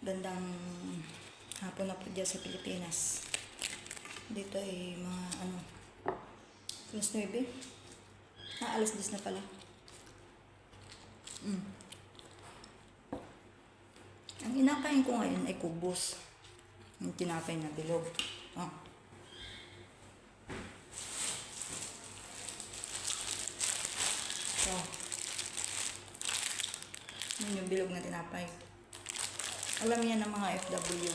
Gandang hapon na po dyan sa Pilipinas. Dito ay mga alas 9. Alas 10 na pala. Ang inakain ko ngayon ay kubos. Yung tinapay na bilog. So, yun yung bilog na tinapay. Alam niya ng mga FW,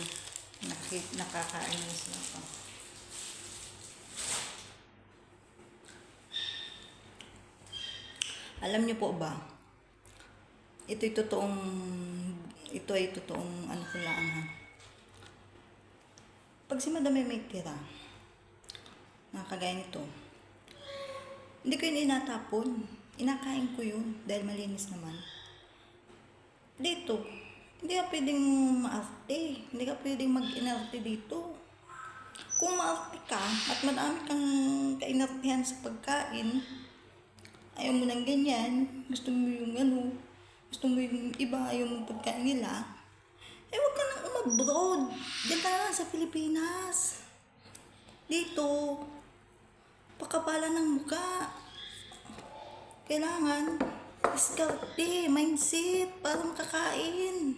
nakakain na sila pa. Alam niyo po ba, ito ay totoong kulaan ha. Pag si Madam may tira, nakakagaya nito, hindi ko yun inatapon. Inakain ko yun dahil malinis naman. Dito, hindi ka pwedeng maarte. Hindi ka pwedeng mag-inarte dito. Kung maarte ka at madami kang kainartehan sa pagkain, ayaw mo ng ganyan, gusto mo yung gusto mo yung iba, ayaw mo pagkain nila, huwag ka nang umabroad. Diyan ka na sa Pilipinas. Dito, pakapala ng muka. Kailangan, diskarte, mindset, para makakain.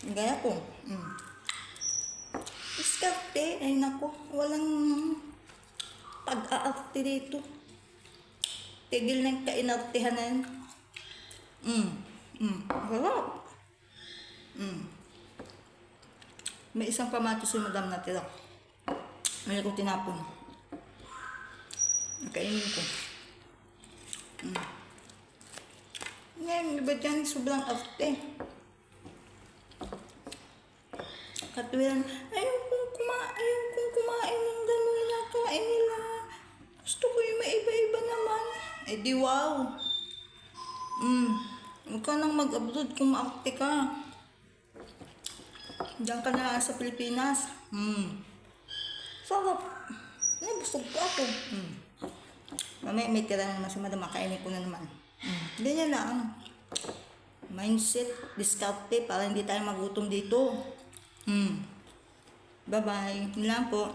Gaya ko. Diskarte, ay nako, walang pag-aarte dito. Tigil ng kainartehan na yun. Sarap. May isang kamatis yung Madam natira. May ko tinapon. Nakainin ko. Ngayon, iba dyan, sobrang arte. Katwiran, ayaw kong kumain ng gano'n na kain nila. Gusto ko yung maiba-iba naman. Eh di wow. Huwag ka nang mag-abroad kung maarte ka. Diyan ka na sa Pilipinas. Sarap. Busog ko ako. Mamaya may tira naman si Madam, makainin ko na naman. Ganyan lang. Mindset, diskarte, para hindi tayo magutom dito. Bye-bye. Yun lang po.